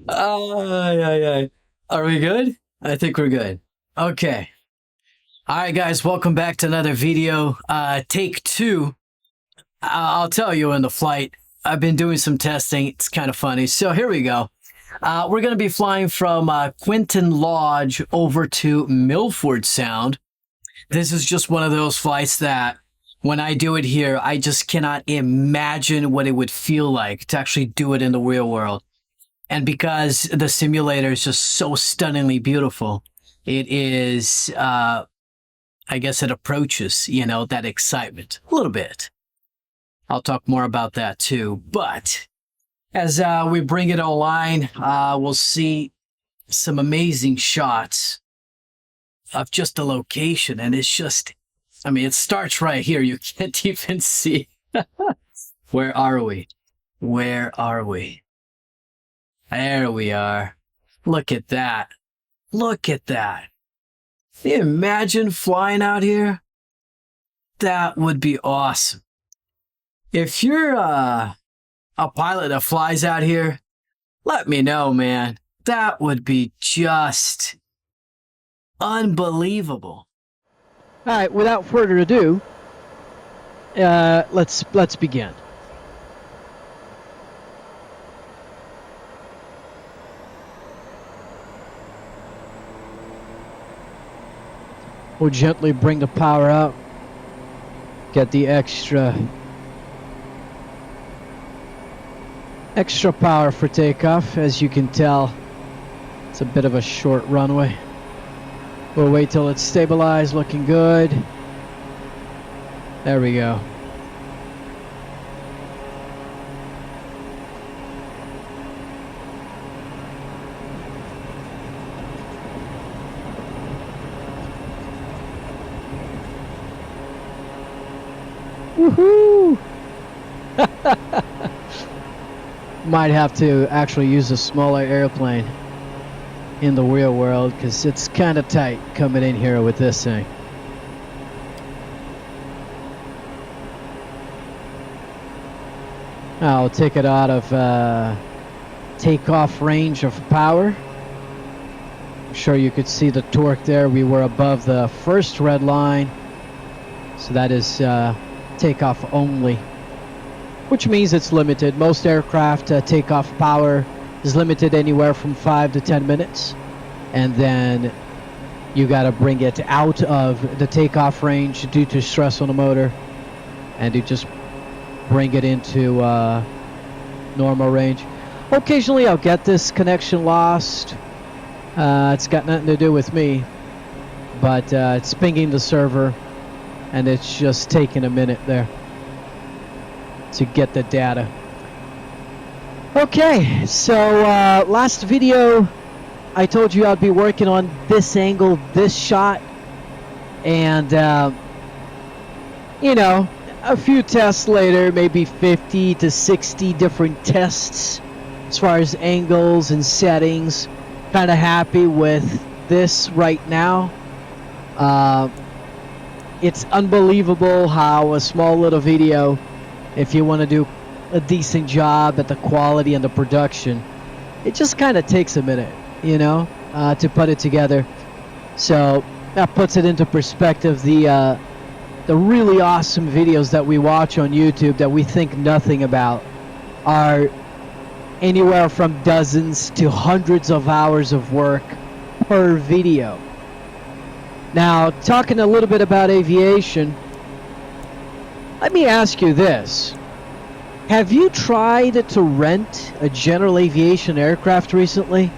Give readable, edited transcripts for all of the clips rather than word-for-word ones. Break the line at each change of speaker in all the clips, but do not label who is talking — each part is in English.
Ay. Are we good? I think we're good. Okay. All right, guys, welcome back to another video. Take two. I'll tell you in the flight. I've been doing some testing. It's kind of funny. So here we go. We're going to be flying from Quinton Lodge over to Milford Sound. This is just one of those flights that when I do it here, I just cannot imagine what it would feel like to actually do it in the real world. And because the simulator is just so stunningly beautiful, it is, I guess it approaches, that excitement a little bit. I'll talk more about that too. But as we bring it online, we'll see some amazing shots of just the location. And it's just, it starts right here. You can't even see. Where are we? Where are we? There we are. Look at that. Look at that. Can you imagine flying out here? That would be awesome. If you're a pilot that flies out here, let me know, man. That would be just unbelievable.
All right, without further ado, let's begin. We'll gently bring the power up, get the extra power for takeoff. As you can tell, it's a bit of a short runway. We'll wait till it's stabilized, looking good. There we go. Woohoo! Might have to actually use a smaller airplane in the real world because it's kind of tight coming in here with this thing. I'll take it out of takeoff range of power. I'm sure you could see the torque there. We were above the first red line, so that is takeoff only, which means it's limited. Most aircraft takeoff power is limited anywhere from 5 to 10 minutes, and then you got to bring it out of the takeoff range due to stress on the motor, and you just bring it into normal range. Occasionally I'll get this connection lost. It's got nothing to do with me, but it's pinging the server, and it's just taking a minute there to get the data. Okay, so last video I told you I'd be working on this angle, this shot, and a few tests later, maybe 50 to 60 different tests as far as angles and settings. Kind of happy with this right now. It's unbelievable how a small little video, if you want to do a decent job at the quality and the production, it just kind of takes a minute, to put it together. So that puts it into perspective. The really awesome videos that we watch on YouTube that we think nothing about are anywhere from dozens to hundreds of hours of work per video. Now, talking a little bit about aviation, let me ask you this. Have you tried to rent a general aviation aircraft recently?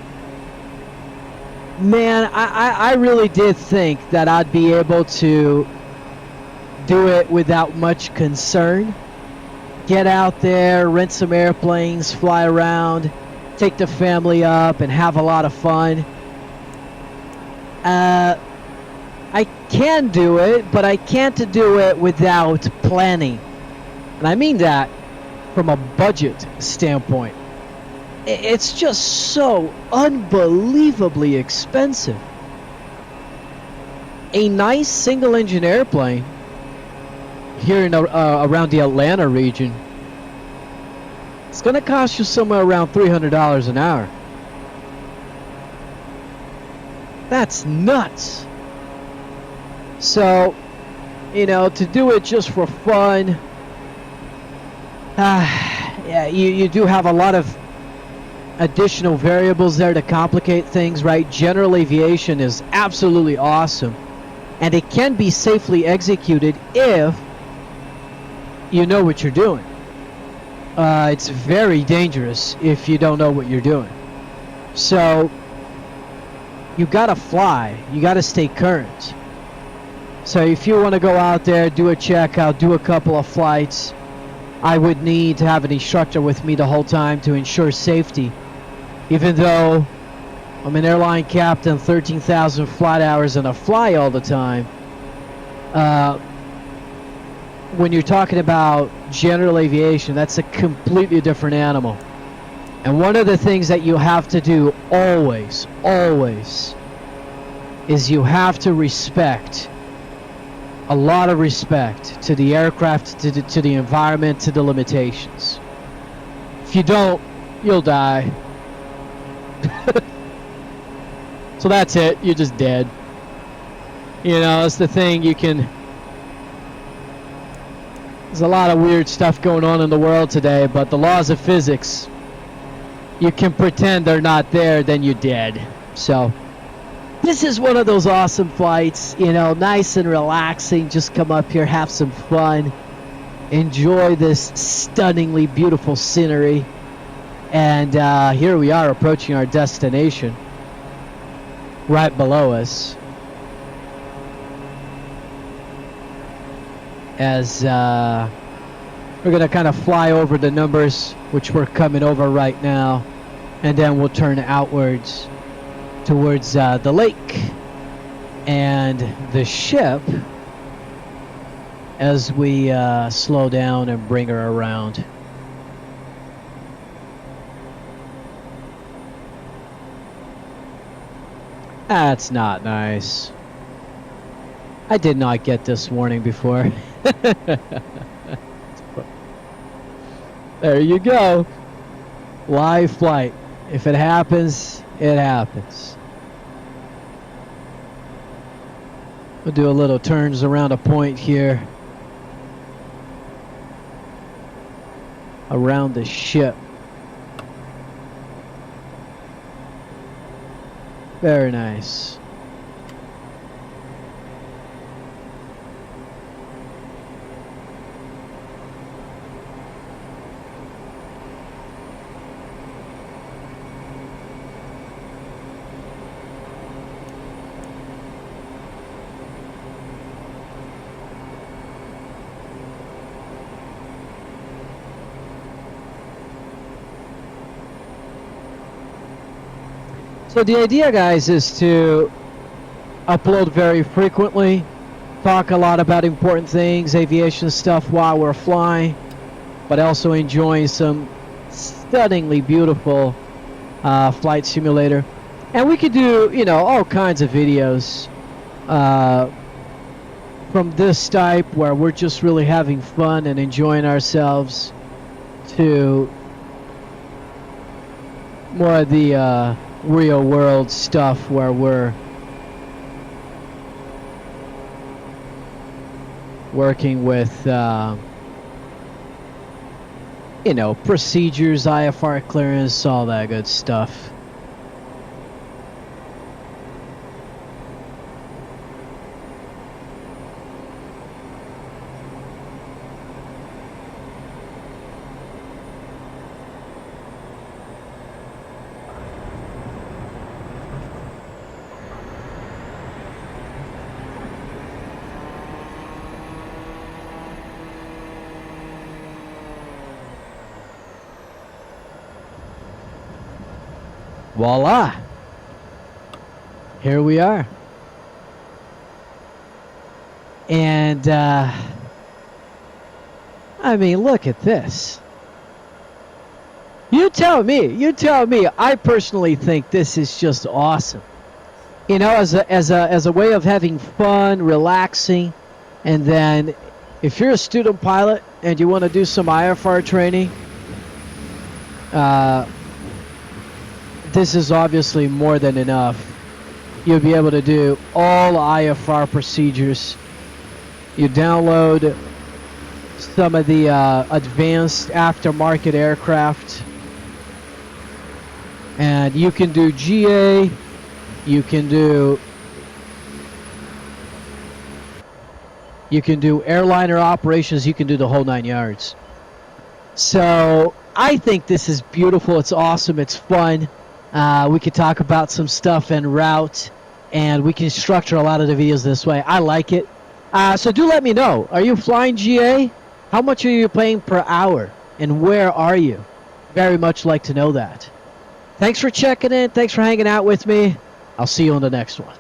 Man, I really did think that I'd be able to do it without much concern. Get out there, rent some airplanes, fly around, take the family up, and have a lot of fun. I can do it, but I can't do it without planning. And I mean that from a budget standpoint. It's just so unbelievably expensive. A nice single-engine airplane here in around the Atlanta region it's going to cost you somewhere around $300 an hour. That's nuts. So, you know, to do it just for fun, yeah, you do have a lot of additional variables there to complicate things, right? General aviation is absolutely awesome, and it can be safely executed if you know what you're doing. It's very dangerous if you don't know what you're doing. So you gotta fly, you gotta stay current. So if you want to go out there, do a checkout, do a couple of flights, I would need to have an instructor with me the whole time to ensure safety. Even though I'm an airline captain, 13,000 flight hours, and I fly all the time, when you're talking about general aviation, that's a completely different animal. And one of the things that you have to do always, is you have to respect, a lot of respect to the aircraft, to the environment, to the limitations. If you don't, you'll die. So that's it, you're just dead. You know, it's the thing, there's a lot of weird stuff going on in the world today, but the laws of physics, you can pretend they're not there, then you're dead. So this is one of those awesome flights, you know, nice and relaxing. Just come up here, have some fun, enjoy this stunningly beautiful scenery. And here we are approaching our destination right below us, as we're gonna kind of fly over the numbers, which we're coming over right now, and then we'll turn outwards towards the lake and the ship as we slow down and bring her around. That's not nice. I did not get this warning before. There you go. Live flight. If it happens, it happens. We'll do a little turns around a point here. Around the ship. Very nice. So the idea, guys, is to upload very frequently, talk a lot about important things, aviation stuff while we're flying, but also enjoying some stunningly beautiful flight simulator. And we could do, you know, all kinds of videos from this type where we're just really having fun and enjoying ourselves, to more of the real world stuff where we're working with you know, procedures, IFR clearance, all that good stuff. Voila! Here we are. And I mean, look at this. You tell me. I personally think this is just awesome. You know, as a way of having fun, relaxing, and then if you're a student pilot and you want to do some IFR training, this is obviously more than enough. You'll be able to do all IFR procedures. You download some of the advanced aftermarket aircraft, and you can do GA, you can do airliner operations, you can do the whole 9 yards. So I think this is beautiful. It's awesome. It's fun. We could talk about some stuff en route, and we can structure a lot of the videos this way. I like it. So do let me know. Are you flying GA? How much are you paying per hour? And where are you? Very much like to know that. Thanks for checking in. Thanks for hanging out with me. I'll see you on the next one.